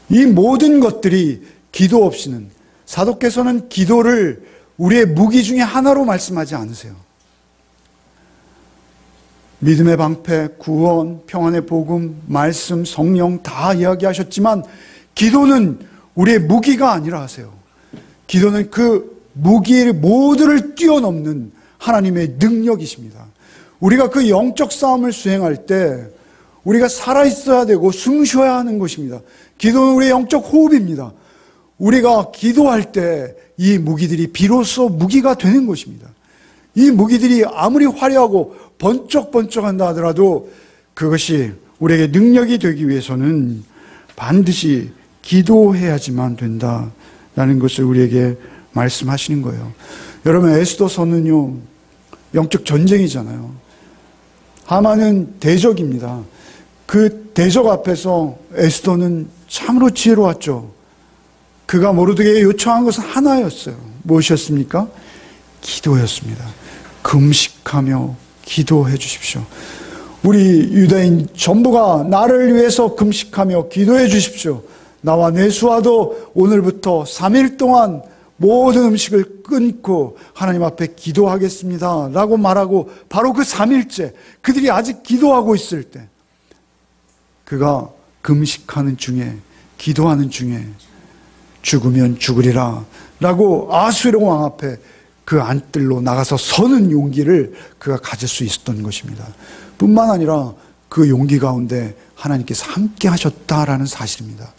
이 모든 것들이 기도 없이는, 사도께서는 기도를 우리의 무기 중에 하나로 말씀하지 않으세요. 믿음의 방패, 구원, 평안의 복음, 말씀, 성령 다 이야기하셨지만 기도는 우리의 무기가 아니라 하세요. 기도는 그 무기 모두를 뛰어넘는 하나님의 능력이십니다. 우리가 그 영적 싸움을 수행할 때 우리가 살아있어야 되고 숨쉬어야 하는 것입니다. 기도는 우리의 영적 호흡입니다. 우리가 기도할 때 이 무기들이 비로소 무기가 되는 것입니다. 이 무기들이 아무리 화려하고 번쩍번쩍한다 하더라도 그것이 우리에게 능력이 되기 위해서는 반드시 기도해야지만 된다라는 것을 우리에게 말씀하시는 거예요. 여러분, 에스더서는요, 영적 전쟁이잖아요. 하만은 대적입니다. 그 대적 앞에서 에스더는 참으로 지혜로웠죠. 그가 모르드게에 요청한 것은 하나였어요. 무엇이었습니까? 기도였습니다. 금식하며 기도해 주십시오. 우리 유대인 전부가 나를 위해서 금식하며 기도해 주십시오. 나와 내 수와도 오늘부터 3일 동안 모든 음식을 끊고 하나님 앞에 기도하겠습니다 라고 말하고 바로 그 3일째 그들이 아직 기도하고 있을 때 그가 금식하는 중에 기도하는 중에 죽으면 죽으리라 라고 아수에로 왕 앞에 그 안뜰로 나가서 서는 용기를 그가 가질 수 있었던 것입니다. 뿐만 아니라 그 용기 가운데 하나님께서 함께 하셨다라는 사실입니다.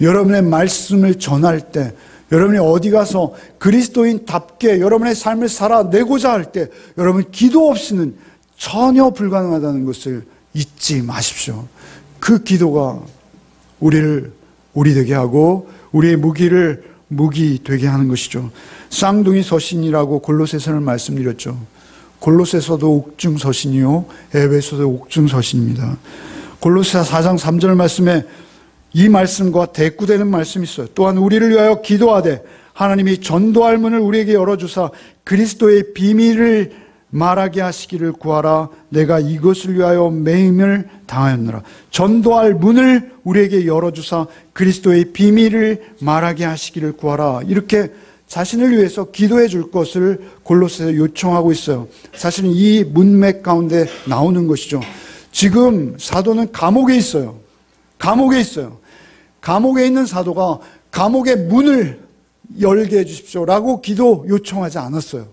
여러분의 말씀을 전할 때, 여러분이 어디 가서 그리스도인답게 여러분의 삶을 살아내고자 할 때 여러분 기도 없이는 전혀 불가능하다는 것을 잊지 마십시오. 그 기도가 우리를 우리 되게 하고 우리의 무기를 무기 되게 하는 것이죠. 쌍둥이 서신이라고 골로새서는 말씀드렸죠. 골로새서도 옥중 서신이요 에베소도 옥중 서신입니다. 골로새 4장 3절 말씀에 이 말씀과 대꾸되는 말씀이 있어요. 또한 우리를 위하여 기도하되 하나님이 전도할 문을 우리에게 열어주사 그리스도의 비밀을 말하게 하시기를 구하라. 내가 이것을 위하여 매임을 당하였노라. 전도할 문을 우리에게 열어주사 그리스도의 비밀을 말하게 하시기를 구하라. 이렇게 자신을 위해서 기도해 줄 것을 골로새서 요청하고 있어요. 사실은 이 문맥 가운데 나오는 것이죠. 지금 사도는 감옥에 있어요. 감옥에 있어요. 감옥에 있는 사도가 감옥의 문을 열게 해주십시오라고 기도 요청하지 않았어요.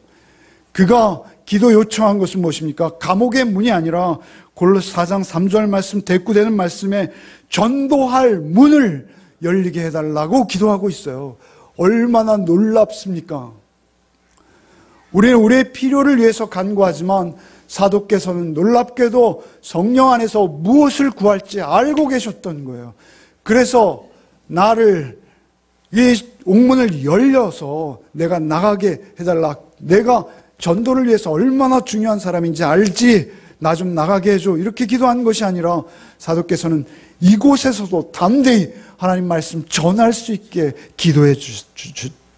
그가 기도 요청한 것은 무엇입니까? 감옥의 문이 아니라 골로새 4장 3절 말씀 대꾸되는 말씀에 전도할 문을 열리게 해달라고 기도하고 있어요. 얼마나 놀랍습니까? 우리는 우리의 필요를 위해서 간구하지만 사도께서는 놀랍게도 성령 안에서 무엇을 구할지 알고 계셨던 거예요. 그래서 나를 이 옥문을 열려서 내가 나가게 해달라. 내가 전도를 위해서 얼마나 중요한 사람인지 알지. 나 좀 나가게 해줘. 이렇게 기도한 것이 아니라 사도께서는 이곳에서도 담대히 하나님 말씀 전할 수 있게 기도해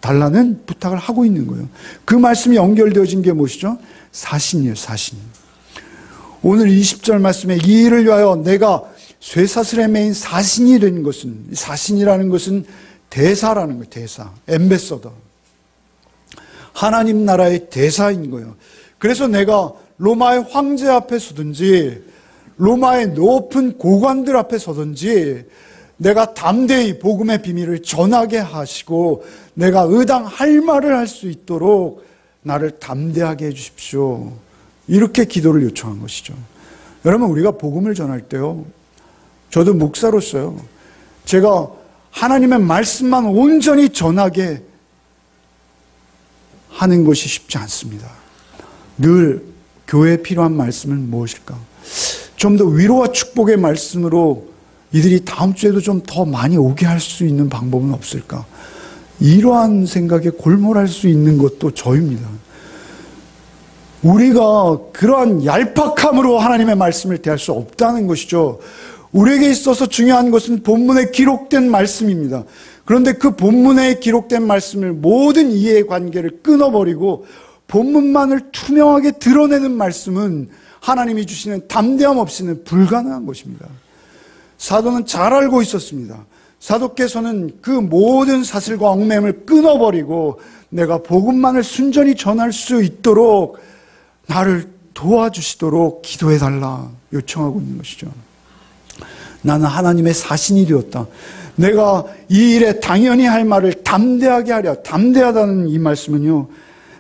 달라는 부탁을 하고 있는 거예요. 그 말씀이 연결되어진 게 무엇이죠? 사신이에요. 사신. 오늘 20절 말씀에 이 일을 위하여 내가 쇠사슬에 매인 사신이 된 것은, 사신이라는 것은 대사라는 거예요. 대사. 엠베서더. 하나님 나라의 대사인 거예요. 그래서 내가 로마의 황제 앞에 서든지 로마의 높은 고관들 앞에 서든지 내가 담대히 복음의 비밀을 전하게 하시고 내가 의당할 말을 할 수 있도록 나를 담대하게 해주십시오. 이렇게 기도를 요청한 것이죠. 여러분, 우리가 복음을 전할 때요, 저도 목사로서요, 제가 하나님의 말씀만 온전히 전하게 하는 것이 쉽지 않습니다. 늘 교회에 필요한 말씀은 무엇일까? 좀 더 위로와 축복의 말씀으로 이들이 다음 주에도 좀 더 많이 오게 할 수 있는 방법은 없을까? 이러한 생각에 골몰할 수 있는 것도 저입니다. 우리가 그러한 얄팍함으로 하나님의 말씀을 대할 수 없다는 것이죠. 우리에게 있어서 중요한 것은 본문에 기록된 말씀입니다. 그런데 그 본문에 기록된 말씀을 모든 이해관계를 끊어버리고 본문만을 투명하게 드러내는 말씀은 하나님이 주시는 담대함 없이는 불가능한 것입니다. 사도는 잘 알고 있었습니다. 사도께서는 그 모든 사슬과 얽매임을 끊어버리고 내가 복음만을 순전히 전할 수 있도록 나를 도와주시도록 기도해달라 요청하고 있는 것이죠. 나는 하나님의 사신이 되었다. 내가 이 일에 당연히 할 말을 담대하게 하랴. 담대하다는 이 말씀은요,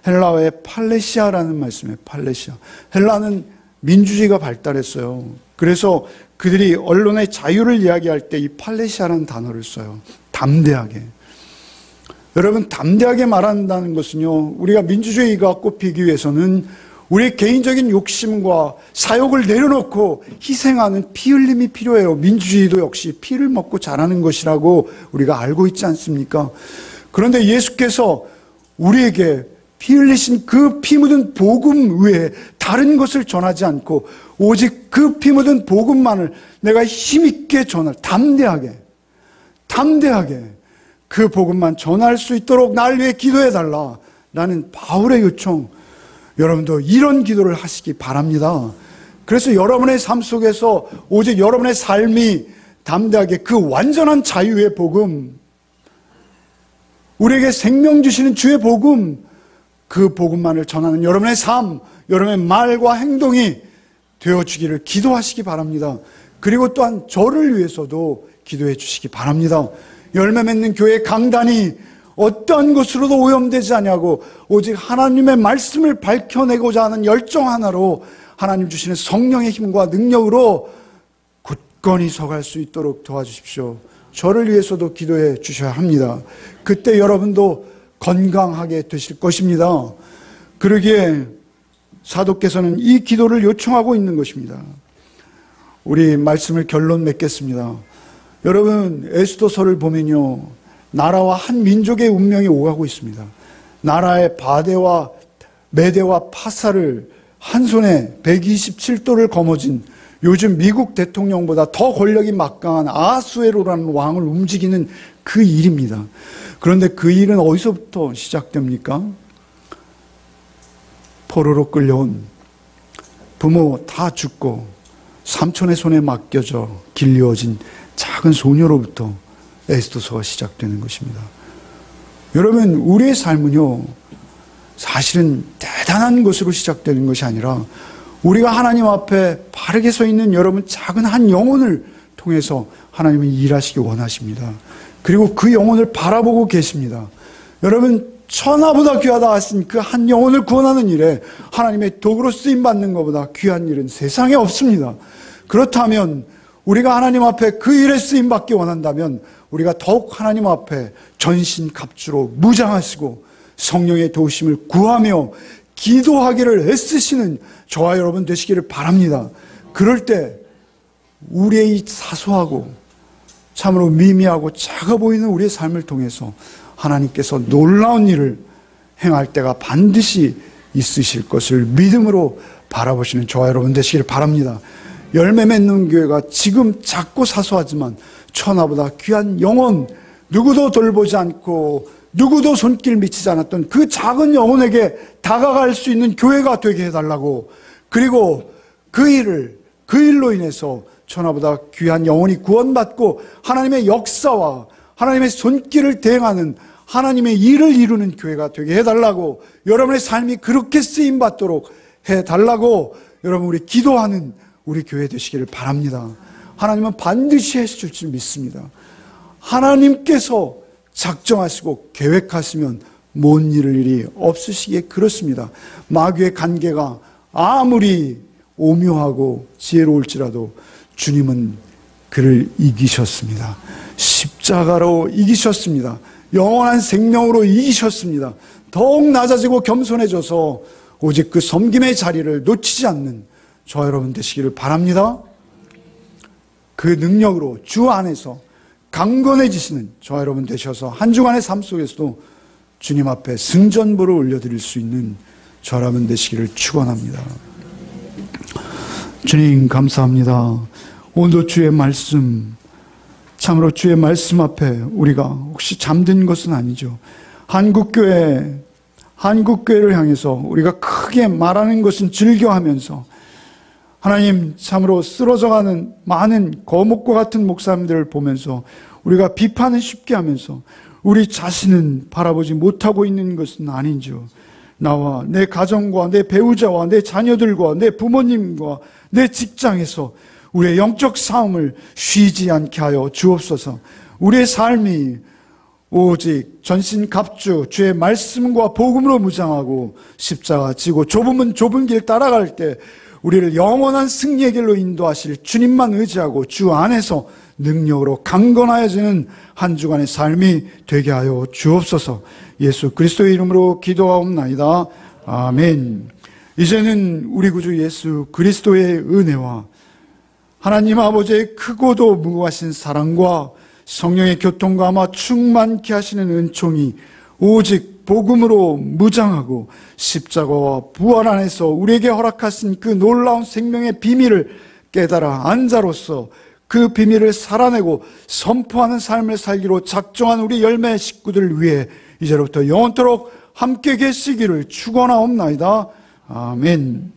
헬라어의 팔레시아라는 말씀이에요. 팔레시아. 헬라는 민주주의가 발달했어요. 그래서 그들이 언론의 자유를 이야기할 때 이 팔레시아라는 단어를 써요. 담대하게. 여러분, 담대하게 말한다는 것은요, 우리가 민주주의가 꼽히기 위해서는 우리의 개인적인 욕심과 사욕을 내려놓고 희생하는 피 흘림이 필요해요. 민주주의도 역시 피를 먹고 자라는 것이라고 우리가 알고 있지 않습니까? 그런데 예수께서 우리에게 피 흘리신 그 피 묻은 복음 외에 다른 것을 전하지 않고 오직 그 피 묻은 복음만을 내가 힘있게 전할, 담대하게 그 복음만 전할 수 있도록 날 위해 기도해달라. 라는 바울의 요청, 여러분도 이런 기도를 하시기 바랍니다. 그래서 여러분의 삶 속에서 오직 여러분의 삶이 담대하게 그 완전한 자유의 복음, 우리에게 생명 주시는 주의 복음, 그 복음만을 전하는 여러분의 삶, 여러분의 말과 행동이 되어주기를 기도하시기 바랍니다. 그리고 또한 저를 위해서도 기도해 주시기 바랍니다. 열매 맺는 교회 강단이 어떠한 것으로도 오염되지 않냐고 오직 하나님의 말씀을 밝혀내고자 하는 열정 하나로 하나님 주시는 성령의 힘과 능력으로 굳건히 서갈 수 있도록 도와주십시오. 저를 위해서도 기도해 주셔야 합니다. 그때 여러분도 건강하게 되실 것입니다. 그러기에 사도께서는 이 기도를 요청하고 있는 것입니다. 우리 말씀을 결론 맺겠습니다. 여러분, 에스더서를 보면요, 나라와 한 민족의 운명이 오가고 있습니다. 나라의 바데와 메대와 파사를 한 손에 127도를 거머쥔 요즘 미국 대통령보다 더 권력이 막강한 아하수에로라는 왕을 움직이는 그 일입니다. 그런데 그 일은 어디서부터 시작됩니까? 포로로 끌려온 부모 다 죽고 삼촌의 손에 맡겨져 길리어진 작은 소녀로부터 에스더서가 시작되는 것입니다. 여러분, 우리의 삶은요, 사실은 대단한 것으로 시작되는 것이 아니라 우리가 하나님 앞에 바르게 서 있는 여러분 작은 한 영혼을 통해서 하나님은 일하시기 원하십니다. 그리고 그 영혼을 바라보고 계십니다. 여러분, 천하보다 귀하다 하신 그 한 영혼을 구원하는 일에 하나님의 도구로 쓰임받는 것보다 귀한 일은 세상에 없습니다. 그렇다면 우리가 하나님 앞에 그 일에 쓰임받기 원한다면 우리가 더욱 하나님 앞에 전신갑주로 무장하시고 성령의 도우심을 구하며 기도하기를 애쓰시는 저와 여러분 되시기를 바랍니다. 그럴 때 우리의 이 사소하고 참으로 미미하고 작아 보이는 우리의 삶을 통해서 하나님께서 놀라운 일을 행할 때가 반드시 있으실 것을 믿음으로 바라보시는 저와 여러분 되시기를 바랍니다. 열매 맺는 교회가 지금 작고 사소하지만 천하보다 귀한 영혼, 누구도 돌보지 않고 누구도 손길 미치지 않았던 그 작은 영혼에게 다가갈 수 있는 교회가 되게 해달라고, 그리고 그 일로 인해서 천하보다 귀한 영혼이 구원받고 하나님의 역사와 하나님의 손길을 대행하는 하나님의 일을 이루는 교회가 되게 해달라고, 여러분의 삶이 그렇게 쓰임받도록 해달라고 여러분 우리 기도하는 우리 교회 되시기를 바랍니다. 하나님은 반드시 해주실 줄 믿습니다. 하나님께서 작정하시고 계획하시면 못 이룰 일이 없으시기에 그렇습니다. 마귀의 관계가 아무리 오묘하고 지혜로울지라도 주님은 그를 이기셨습니다. 십자가로 이기셨습니다. 영원한 생명으로 이기셨습니다. 더욱 낮아지고 겸손해져서 오직 그 섬김의 자리를 놓치지 않는 저와 여러분 되시기를 바랍니다. 그 능력으로 주 안에서 강건해지시는 저와 여러분 되셔서 한 주간의 삶 속에서도 주님 앞에 승전보를 올려드릴 수 있는 저와 여러분 되시기를 축원합니다. 주님 감사합니다. 오늘도 주의 말씀, 참으로 주의 말씀 앞에 우리가 혹시 잠든 것은 아니죠. 한국교회를 향해서 우리가 크게 말하는 것은 즐겨하면서 하나님 참으로 쓰러져가는 많은 거목과 같은 목사님들을 보면서 우리가 비판은 쉽게 하면서 우리 자신은 바라보지 못하고 있는 것은 아닌지요. 나와 내 가정과 내 배우자와 내 자녀들과 내 부모님과 내 직장에서 우리의 영적 싸움을 쉬지 않게 하여 주옵소서. 우리의 삶이 오직 전신갑주 주의 말씀과 복음으로 무장하고 십자가 지고 좁은 길 따라갈 때 우리를 영원한 승리의 길로 인도하실 주님만 의지하고 주 안에서 능력으로 강건하여지는 한 주간의 삶이 되게 하여 주옵소서. 예수 그리스도의 이름으로 기도하옵나이다. 아멘. 이제는 우리 구주 예수 그리스도의 은혜와 하나님 아버지의 크고도 무궁하신 사랑과 성령의 교통과 아마 충만케 하시는 은총이 오직 복음으로 무장하고 십자가와 부활 안에서 우리에게 허락하신 그 놀라운 생명의 비밀을 깨달아 안 자로서 그 비밀을 살아내고 선포하는 삶을 살기로 작정한 우리 열매 식구들 위해 이제로부터 영원토록 함께 계시기를 축원하옵나이다. 아멘.